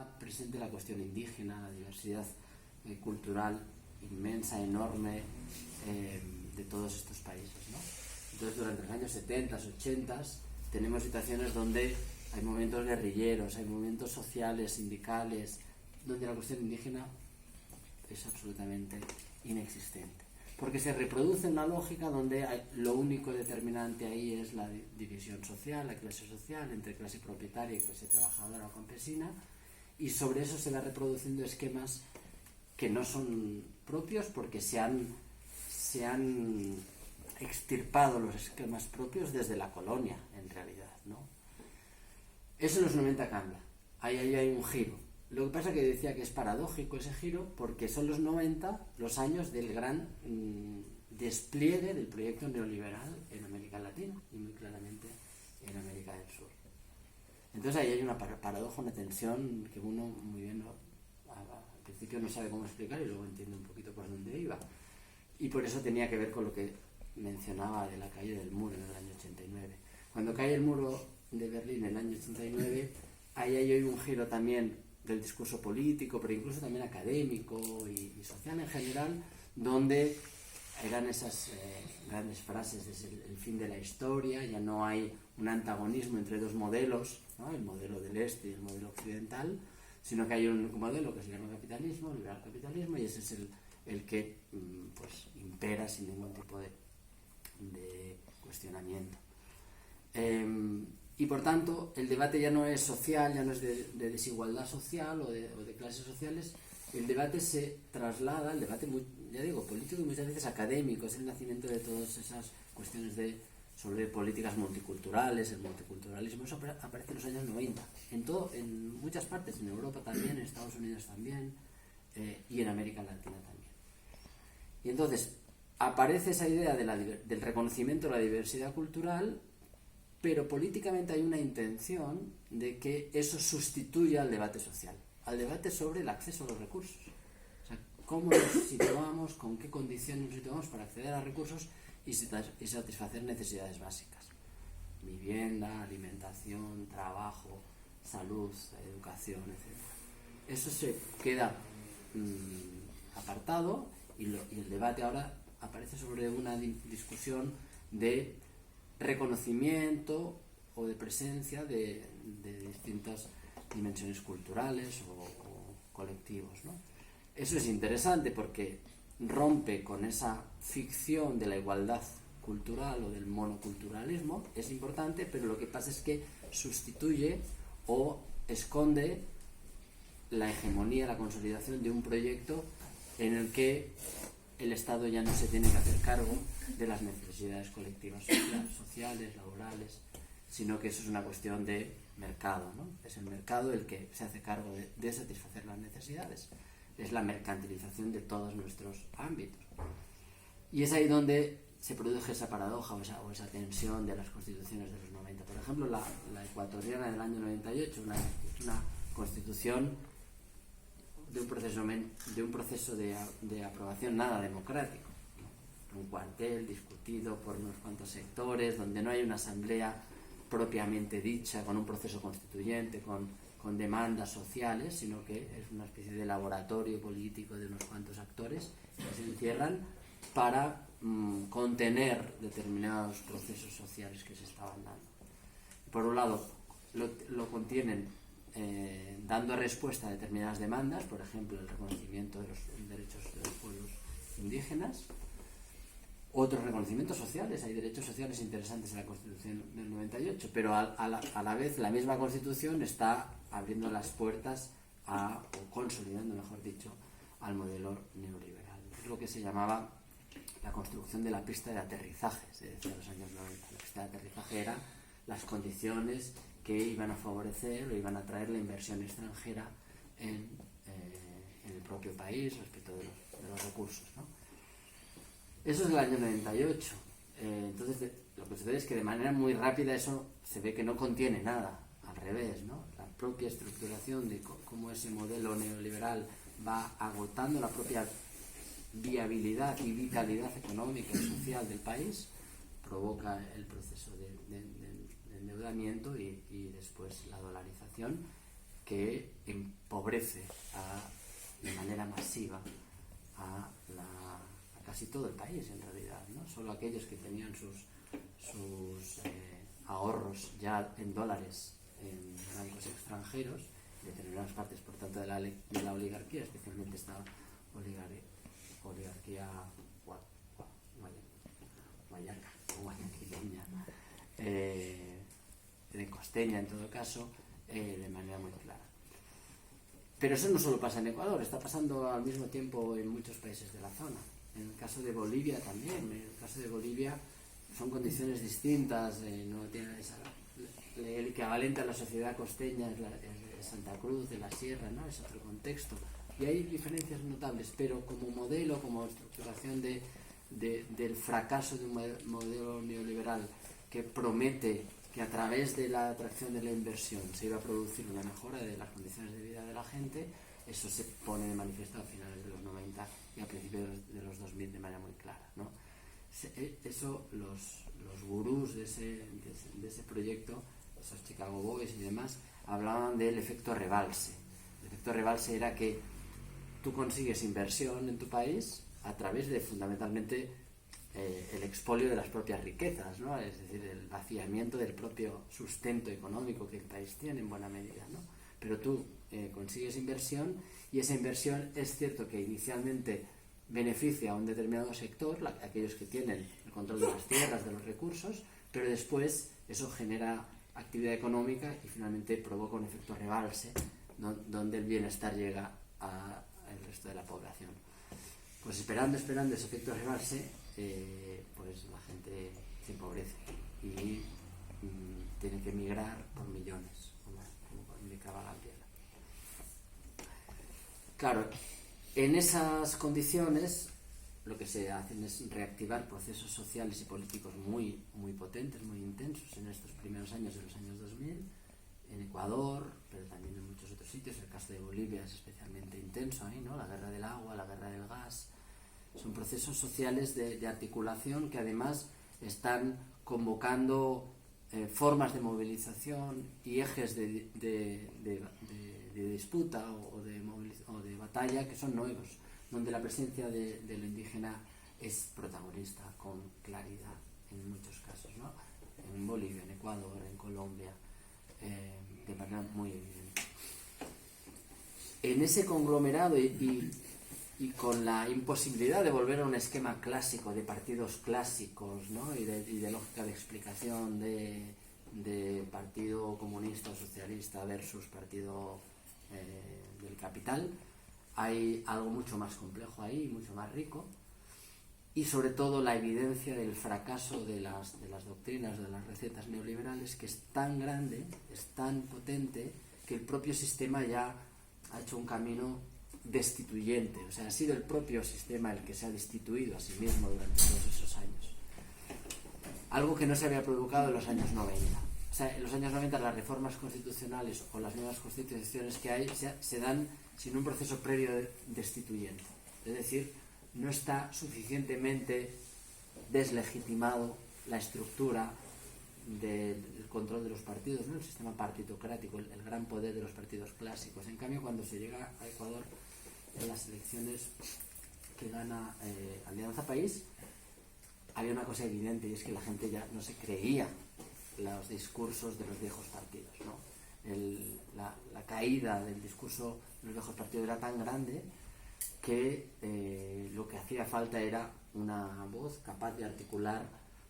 está presente la cuestión indígena, la diversidad cultural inmensa, enorme, de todos estos países, ¿no? Entonces, durante los años 70, 80, tenemos situaciones donde hay movimientos guerrilleros, hay movimientos sociales, sindicales, donde la cuestión indígena es absolutamente inexistente. Porque se reproduce una lógica donde lo único determinante ahí es la división social, la clase social, entre clase propietaria y clase trabajadora o campesina, y sobre eso se va reproduciendo esquemas que no son propios porque se han extirpado los esquemas propios desde la colonia, en realidad, ¿no? Eso en los 90 cambia. Ahí hay un giro. Lo que pasa es que decía que es paradójico ese giro porque son los 90 los años del gran despliegue del proyecto neoliberal en América Latina y muy claramente en América del Sur. Entonces ahí hay una paradoja, una tensión que uno muy bien al principio no sabe cómo explicar y luego entiende un poquito por dónde iba. Y por eso tenía que ver con lo que mencionaba de la caída del muro en el año 89. Cuando cae el muro de Berlín en el año 89, ahí hay un giro también del discurso político, pero incluso también académico y social en general, donde eran esas grandes frases desde el fin de la historia, ya no hay un antagonismo entre dos modelos, ¿no? El modelo del este y el modelo occidental, sino que hay un modelo que se llama capitalismo, liberal capitalismo, y ese es el que pues impera sin ningún tipo de cuestionamiento. Y por tanto, el debate ya no es social, ya no es de desigualdad social o de clases sociales. El debate se traslada, el debate, ya digo, político y muchas veces académico, es el nacimiento de todas esas cuestiones sobre políticas multiculturales, el multiculturalismo. Eso aparece en los años 90, en muchas partes, en Europa también, en Estados Unidos también, y en América Latina también. Y entonces aparece esa idea del reconocimiento de la diversidad cultural, pero políticamente hay una intención de que eso sustituya al debate social, al debate sobre el acceso a los recursos. O sea, cómo nos situamos, con qué condiciones nos situamos para acceder a recursos y satisfacer necesidades básicas. Vivienda, alimentación, trabajo, salud, educación, etc. Eso se queda apartado y el debate ahora aparece sobre una discusión de reconocimiento o de presencia de distintas dimensiones culturales o colectivos, ¿no? Eso es interesante porque rompe con esa ficción de la igualdad cultural o del monoculturalismo, es importante, pero lo que pasa es que sustituye o esconde la hegemonía, la consolidación de un proyecto en el que el Estado ya no se tiene que hacer cargo de las necesidades colectivas sociales, laborales, sino que eso es una cuestión de mercado, ¿no? Es el mercado el que se hace cargo de satisfacer las necesidades. Es la mercantilización de todos nuestros ámbitos. Y es ahí donde se produce esa paradoja o esa tensión de las constituciones de los 90. Por ejemplo, la ecuatoriana del año 98, una constitución de un proceso de aprobación nada democrático, ¿no? Un cuartel discutido por unos cuantos sectores, donde no hay una asamblea propiamente dicha, con un proceso constituyente, con demandas sociales, sino que es una especie de laboratorio político de unos cuantos actores que se encierran para contener determinados procesos sociales que se estaban dando. Por un lado, lo contienen dando respuesta a determinadas demandas, por ejemplo, el reconocimiento de los derechos de los pueblos indígenas, otros reconocimientos sociales, hay derechos sociales interesantes en la Constitución del 98, pero a la vez la misma Constitución está abriendo las puertas o consolidando, mejor dicho, al modelo neoliberal. Es lo que se llamaba la construcción de la pista de aterrizaje, se decía en los años 90. La pista de aterrizaje era las condiciones que iban a favorecer o iban a traer la inversión extranjera en el propio país respecto de los recursos, ¿no? Eso es del año 98. Entonces, lo que sucede es que de manera muy rápida eso se ve que no contiene nada, al revés, ¿no? La propia estructuración de cómo ese modelo neoliberal va agotando la propia viabilidad y vitalidad económica y social del país, provoca el proceso de endeudamiento y después la dolarización, que empobrece de manera masiva a casi todo el país, en realidad, ¿no? Solo aquellos que tenían sus ahorros ya en dólares en bancos extranjeros, determinadas partes, por tanto, de la oligarquía, especialmente esta oligarquía guayaquileña, de costeña en todo caso, de manera muy clara. Pero eso no solo pasa en Ecuador, está pasando al mismo tiempo en muchos países de la zona. En el caso de Bolivia también. En el caso de Bolivia son condiciones distintas, no tiene el equivalente a la sociedad costeña es Santa Cruz de la Sierra, ¿no? Es otro contexto. Y hay diferencias notables, pero como modelo, como estructuración del fracaso de un modelo neoliberal que promete que a través de la atracción de la inversión se iba a producir una mejora de las condiciones de vida de la gente, eso se pone de manifiesto a finales de los 90 y a principios de los 2000 de manera muy clara, ¿no? Eso los gurús de ese proyecto, esos Chicago Boys y demás, hablaban del efecto rebalse. El efecto rebalse era que tú consigues inversión en tu país a través de fundamentalmente el expolio de las propias riquezas, ¿no? Es decir, el vaciamiento del propio sustento económico que el país tiene en buena medida, ¿no? Pero tú consigues inversión y esa inversión es cierto que inicialmente beneficia a un determinado sector, aquellos que tienen el control de las tierras, de los recursos, pero después eso genera actividad económica y finalmente provoca un efecto rebalse donde el bienestar llega al resto de la población. Pues esperando ese efecto rebalse, pues la gente se empobrece y tiene que emigrar por millones, como indicaba Gabriela. Claro, en esas condiciones lo que se hacen es reactivar procesos sociales y políticos muy, muy potentes, muy intensos en estos primeros años de los años 2000, en Ecuador, pero también en muchos otros sitios. El caso de Bolivia es especialmente intenso ahí, ¿no? La guerra del agua, la guerra del gas. Son procesos sociales de articulación que además están convocando formas de movilización y ejes de disputa o de batalla que son nuevos, donde la presencia de lo indígena es protagonista con claridad en muchos casos, ¿no? En Bolivia, en Ecuador, en Colombia, de manera muy evidente. En ese conglomerado y con la imposibilidad de volver a un esquema clásico de partidos clásicos, ¿no? y de lógica de explicación de partido comunista o socialista versus partido del capital, hay algo mucho más complejo ahí, mucho más rico, y sobre todo la evidencia del fracaso de las doctrinas, de las recetas neoliberales, que es tan grande, es tan potente, que el propio sistema ya ha hecho un camino destituyente. O sea, ha sido el propio sistema el que se ha destituido a sí mismo durante todos esos años. Algo que no se había provocado en los años 90. O sea, en los años 90 las reformas constitucionales o las nuevas constituciones que hay se dan sin un proceso previo destituyente. Es decir, no está suficientemente deslegitimado la estructura del control de los partidos, ¿no? El sistema partitocrático, el gran poder de los partidos clásicos. En cambio, cuando se llega a Ecuador, en las elecciones que gana Alianza País, había una cosa evidente, y es que la gente ya no se creía los discursos de los viejos partidos, ¿no? La caída del discurso de los viejos partidos era tan grande que lo que hacía falta era una voz capaz de articular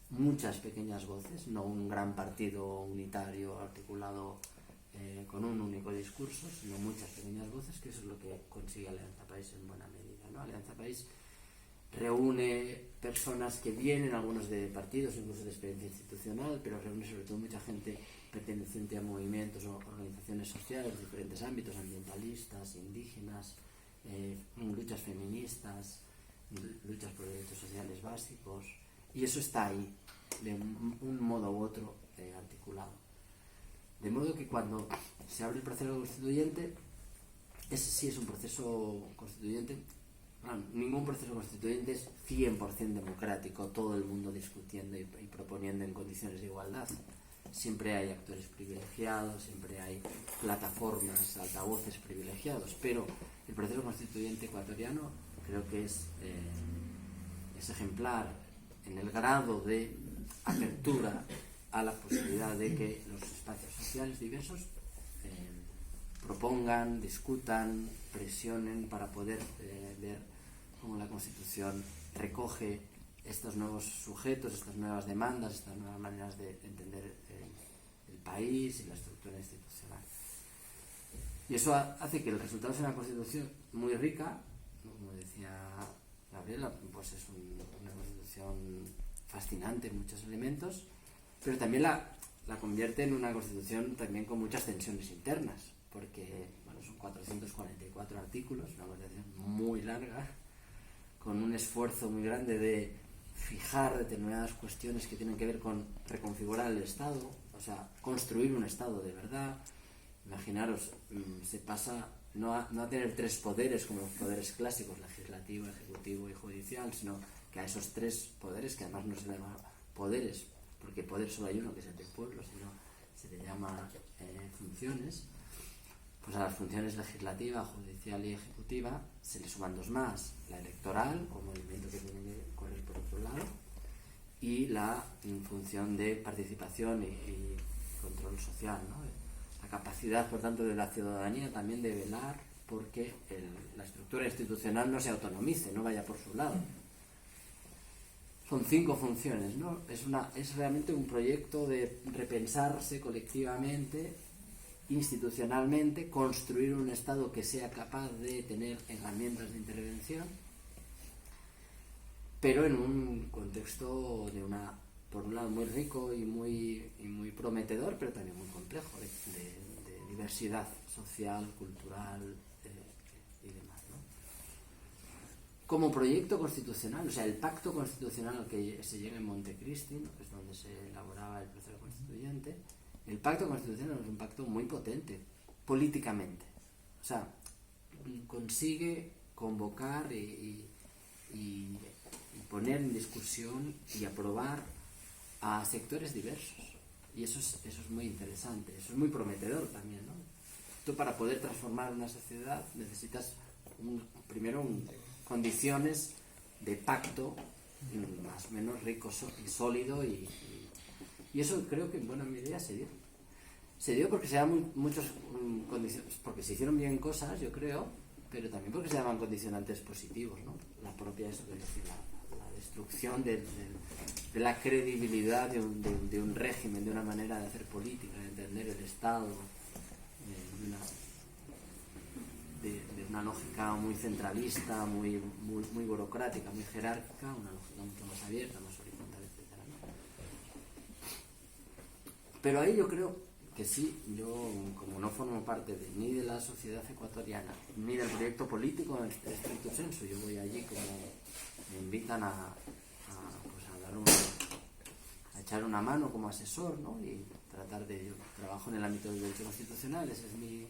muchas pequeñas voces, no un gran partido unitario articulado con un único discurso, sino muchas pequeñas voces, que eso es lo que consigue Alianza País en buena medida, ¿no? Alianza País reúne personas que vienen, algunos de partidos, incluso de experiencia institucional, pero reúne sobre todo mucha gente perteneciente a movimientos o organizaciones sociales de diferentes ámbitos, ambientalistas, indígenas, luchas feministas, luchas por derechos sociales básicos, y eso está ahí, de un modo u otro articulado. De modo que cuando se abre el proceso constituyente, ese sí es un proceso constituyente. Bueno, ningún proceso constituyente es 100% democrático, todo el mundo discutiendo y proponiendo en condiciones de igualdad. siempre hay actores privilegiados, siempre hay plataformas, altavoces privilegiados, pero el proceso constituyente ecuatoriano creo que es ejemplar en el grado de apertura a la posibilidad de que los espacios sociales diversos propongan, discutan, presionen para poder ver cómo la Constitución recoge estos nuevos sujetos, estas nuevas demandas, estas nuevas maneras de entender el país y la estructura institucional. Y eso hace que el resultado sea una Constitución muy rica, como decía Gabriela, pues es una Constitución fascinante en muchos elementos, pero también la convierte en una Constitución también con muchas tensiones internas, porque son 444 artículos, una Constitución muy larga, con un esfuerzo muy grande de fijar determinadas cuestiones que tienen que ver con reconfigurar el Estado, o sea, construir un Estado de verdad. Imaginaros, se pasa no a tener tres poderes como los poderes clásicos, legislativo, ejecutivo y judicial, sino que a esos tres poderes, que además no se llaman poderes, porque poder solo hay uno, que es el del pueblo, sino se le llama funciones, pues a las funciones legislativa, judicial y ejecutiva se le suman dos más: la electoral, como elemento que tiene que correr por otro lado, y la función de participación y control social, ¿no? La capacidad, por tanto, de la ciudadanía también de velar porque la estructura institucional no se autonomice, no vaya por su lado. Son 5 funciones, ¿no? Es realmente un proyecto de repensarse colectivamente, institucionalmente, construir un Estado que sea capaz de tener herramientas de intervención, pero en un contexto por un lado muy rico y muy prometedor, pero también muy complejo, de diversidad social, cultural y demás, ¿no? Como proyecto constitucional, o sea, el pacto constitucional al que se llega en Montecristi, ¿no?, que es donde se elaboraba el proceso constituyente, el pacto constitucional es un pacto muy potente políticamente, o sea, consigue convocar y poner en discusión y aprobar a sectores diversos, y eso es muy interesante, eso es muy prometedor también, ¿no? Tú, para poder transformar una sociedad, necesitas primero condiciones de pacto más o menos rico y sólido, y eso creo que en buena medida se dio porque se daban muchas condiciones, porque se hicieron bien cosas, yo creo, pero también porque se daban condicionantes positivos, ¿no? La propia, eso que decía, la destrucción de la credibilidad de un régimen, de una manera de hacer política, de entender el Estado, de una lógica muy centralista, muy burocrática, muy jerárquica, una lógica mucho más abierta, más horizontal, etc., ¿no? Pero ahí yo creo que sí, yo, como no formo parte ni de la sociedad ecuatoriana ni del proyecto político en estricto sensu, yo voy allí como me invitan a echar una mano como asesor, ¿no? Y tratar de, yo trabajo en el ámbito del derecho constitucional, ese es mi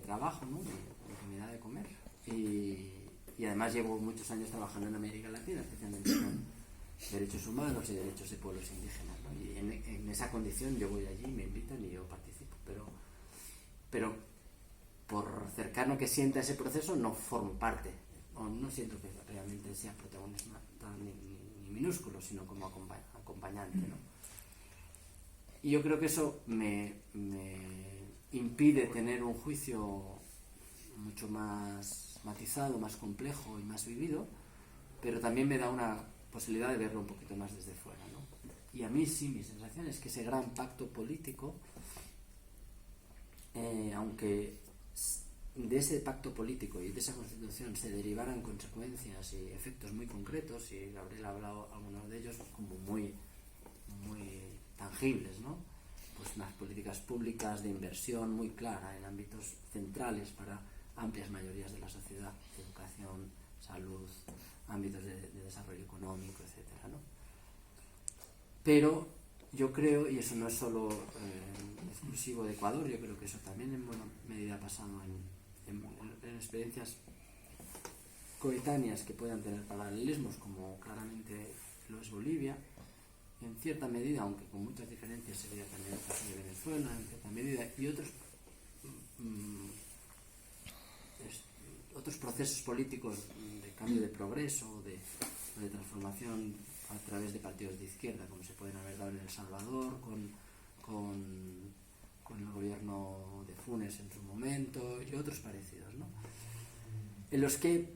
trabajo, ¿no? Mi comida de comer, y además llevo muchos años trabajando en América Latina, especialmente con derechos humanos y derechos de pueblos indígenas, ¿no? Y en esa condición yo voy allí, me invitan y yo participo, pero por cercano que sienta ese proceso no formo parte, o no siento que realmente sea protagonista ni minúsculo, sino como acompañante, ¿no? Y yo creo que eso me impide tener un juicio mucho más matizado, más complejo y más vivido, pero también me da una posibilidad de verlo un poquito más desde fuera, ¿no? Y a mí sí, mi sensación es que ese gran pacto político, aunque de ese pacto político y de esa constitución se derivaran consecuencias y efectos muy concretos, y Gabriel ha hablado algunos de ellos como muy tangibles, ¿no? Pues unas políticas públicas de inversión muy clara en ámbitos centrales para amplias mayorías de la sociedad: educación, salud, ámbitos de desarrollo económico, etcétera, ¿no? Pero yo creo, y eso no es solo exclusivo de Ecuador, yo creo que eso también en buena medida ha pasado en experiencias coetáneas que puedan tener paralelismos, como claramente lo es Bolivia, en cierta medida, aunque con muchas diferencias, sería también el caso de Venezuela, en cierta medida, y otros procesos políticos de cambio de progreso, de transformación a través de partidos de izquierda, como se pueden haber dado en El Salvador, con el gobierno de Funes en su momento, y otros parecidos, ¿no? En los que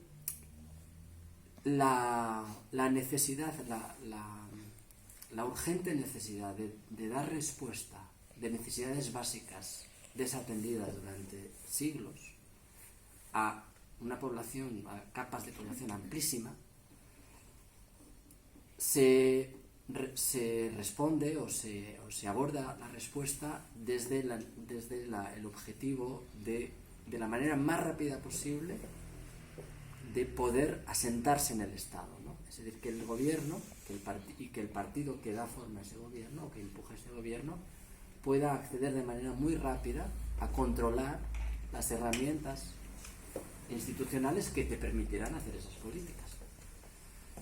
la necesidad, la urgente necesidad de dar respuesta de necesidades básicas desatendidas durante siglos a una población, a capas de población amplísima, se responde o se aborda la respuesta desde el objetivo de la manera más rápida posible de poder asentarse en el Estado, ¿no? Es decir, que el gobierno que el partido que da forma a ese gobierno o que empuja ese gobierno pueda acceder de manera muy rápida a controlar las herramientas institucionales que te permitirán hacer esas políticas.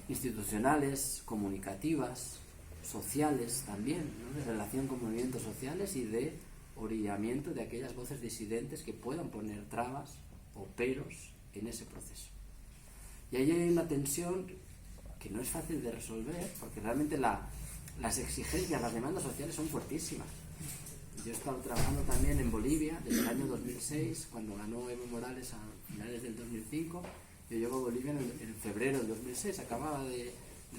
Institucionales, comunicativas, sociales también, ¿no? De relación con movimientos sociales y de orillamiento de aquellas voces disidentes que puedan poner trabas o peros en ese proceso. Y ahí hay una tensión que no es fácil de resolver, porque realmente las exigencias, las demandas sociales son fuertísimas. Yo he estado trabajando también en Bolivia desde el año 2006, cuando ganó Evo Morales a finales del 2005. Yo llego a Bolivia en febrero del 2006, acababa de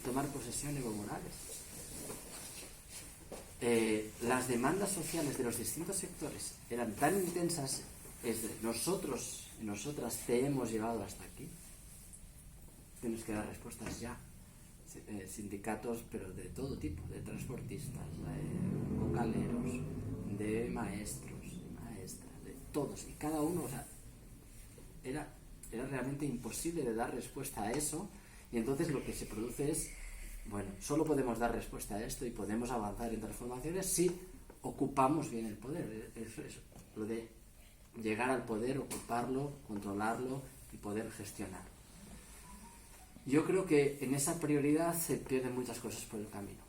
tomar posesión Evo Morales. Las demandas sociales de los distintos sectores eran tan intensas, nosotros y nosotras te hemos llevado hasta aquí. Tienes que dar respuestas ya. Sindicatos, pero de todo tipo, de transportistas, de vocaleros, de maestros, de maestras, de todos, y cada uno, o sea, era realmente imposible de dar respuesta a eso, y entonces lo que se produce es, bueno, solo podemos dar respuesta a esto y podemos avanzar en transformaciones si ocupamos bien el poder. Es lo de llegar al poder, ocuparlo, controlarlo y poder gestionarlo. Yo creo que en esa prioridad se pierden muchas cosas por el camino.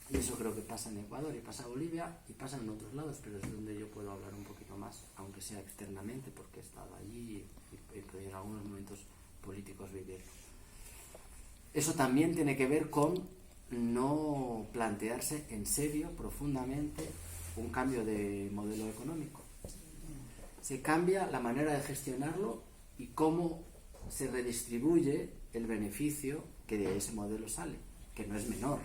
Y eso creo que pasa en Ecuador y pasa en Bolivia y pasa en otros lados, pero es donde yo puedo hablar un poquito más, aunque sea externamente, porque he estado allí y en algunos momentos políticos vivirlo. Eso también tiene que ver con no plantearse en serio, profundamente, un cambio de modelo económico. Se cambia la manera de gestionarlo y cómo se redistribuye el beneficio que de ese modelo sale, que no es menor.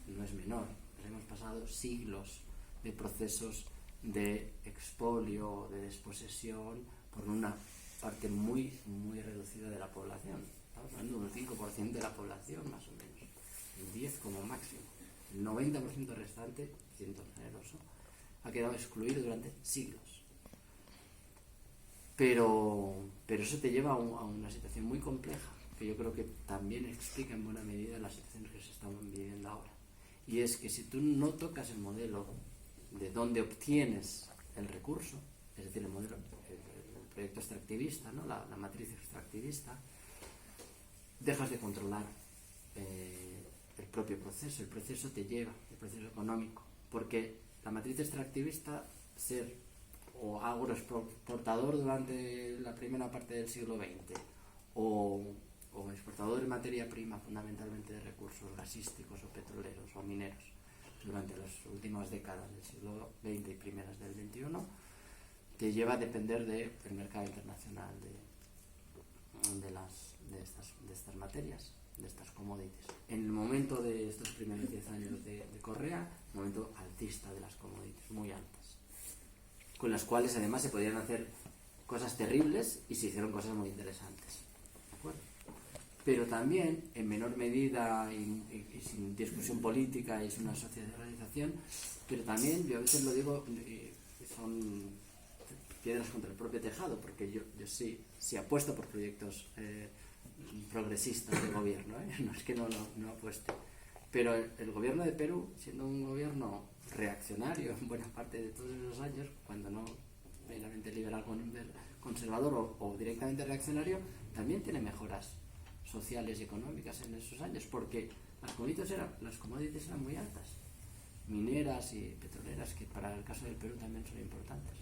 Hemos pasado siglos de procesos de expolio, de desposesión por una parte muy, muy reducida de la población. Estamos hablando de un 5% de la población, más o menos, el 10 como máximo. El 90% restante, siento generoso, ha quedado excluido durante siglos. Pero eso te lleva a una situación muy compleja, que yo creo que también explica en buena medida las situaciones que se están viviendo ahora. Y es que si tú no tocas el modelo de dónde obtienes el recurso, es decir, el modelo, el proyecto extractivista, ¿no? la matriz extractivista, dejas de controlar el propio proceso. El proceso te lleva, el proceso económico, porque la matriz extractivista, ser o agroexportador durante la primera parte del siglo XX o exportador de materia prima, fundamentalmente de recursos gasísticos o petroleros o mineros, durante las últimas décadas del siglo XX y primeras del XXI, te lleva a depender del mercado internacional de estas materias, de estas commodities. En el momento de estos primeros 10 años de Correa, un momento altista de las commodities, muy altas, con las cuales además se podían hacer cosas terribles y se hicieron cosas muy interesantes. ¿De acuerdo? Pero también, en menor medida y sin discusión política y sin una socialización, pero también, yo a veces lo digo, son piedras contra el propio tejado, porque yo sí apuesto por proyectos progresistas de gobierno, no es que no apueste. Pero el gobierno de Perú, siendo un gobierno reaccionario en buena parte de todos esos años, cuando no meramente liberal conservador o directamente reaccionario, también tiene mejoras sociales y económicas en esos años, porque Las commodities eran muy altas, mineras y petroleras, que para el caso del Perú también son importantes.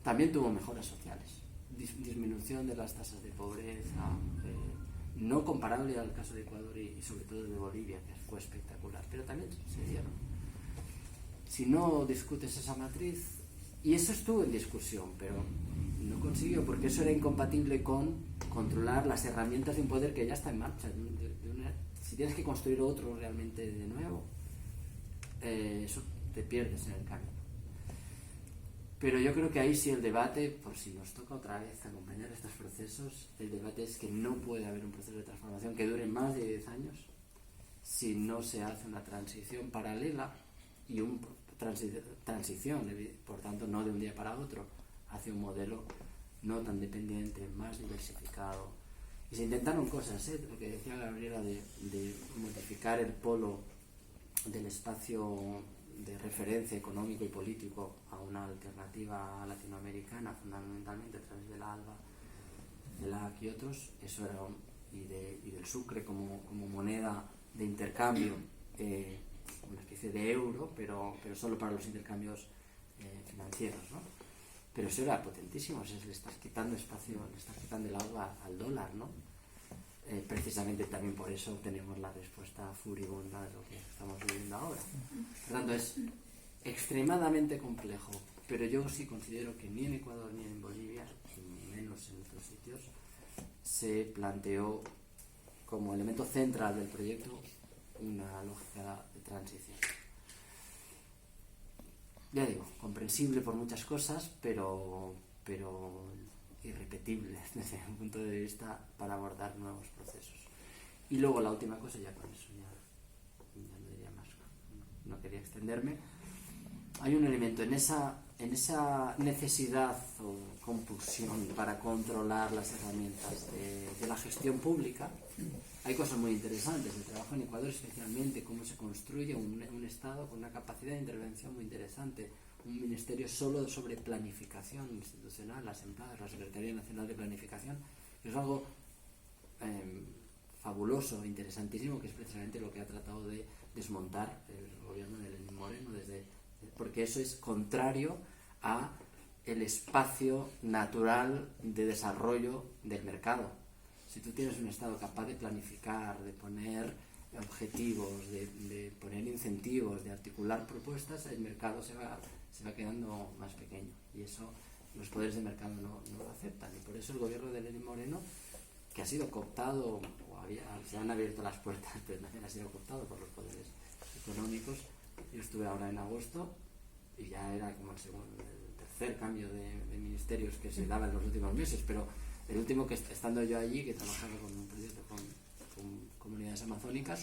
También tuvo mejoras sociales, disminución de las tasas de pobreza, no comparable al caso de Ecuador y sobre todo de Bolivia, que fue espectacular, pero también se dieron. Si no discutes esa matriz, y eso estuvo en discusión, pero no consiguió, porque eso era incompatible con controlar las herramientas de un poder que ya está en marcha. Si tienes que construir otro realmente de nuevo, eso te pierdes en el camino. Pero yo creo que ahí sí el debate, por si nos toca otra vez acompañar estos procesos, el debate es que no puede haber un proceso de transformación que dure más de 10 años si no se hace una transición paralela y una transición, por tanto, no de un día para otro, hacia un modelo no tan dependiente, más diversificado. Y se intentaron cosas, lo que decía Gabriela, de modificar el polo del espacio de referencia económico y político a una alternativa latinoamericana, fundamentalmente a través del ALBA, del AC y otros, eso era y del sucre como moneda de intercambio, una especie de euro, pero solo para los intercambios financieros, ¿no? Pero eso era potentísimo, le estás quitando espacio, le estás quitando el agua al dólar, ¿no? Precisamente también por eso tenemos la respuesta furibunda de lo que estamos viviendo ahora. Por tanto, es extremadamente complejo, pero yo sí considero que ni en Ecuador ni en Bolivia, ni menos en otros sitios, se planteó como elemento central del proyecto una lógica de transición. Ya digo, comprensible por muchas cosas, pero irrepetible desde un punto de vista para abordar nuevos procesos. Y luego la última cosa, ya con eso ya no diría más, no quería extenderme. Hay un elemento en esa necesidad o compulsión para controlar las herramientas de la gestión pública. Hay cosas muy interesantes, el trabajo en Ecuador especialmente, cómo se construye un Estado con una capacidad de intervención muy interesante, un ministerio solo sobre planificación institucional, la Secretaría Nacional de Planificación. Es algo fabuloso, interesantísimo, que es precisamente lo que ha tratado de desmontar el gobierno de Lenín Moreno, porque eso es contrario a el espacio natural de desarrollo del mercado. Si tú tienes un Estado capaz de planificar, de poner objetivos, de poner incentivos, de articular propuestas, el mercado se va quedando más pequeño, y eso los poderes de mercado no lo aceptan. Y por eso el gobierno de Lenín Moreno, que ha sido cooptado, se han abierto las puertas, pero también ha sido cooptado por los poderes económicos. Yo estuve ahora en agosto y ya era como el tercer cambio de ministerios que se daba en los últimos meses, pero el último, que estando yo allí, que trabajaba con un proyecto con comunidades amazónicas,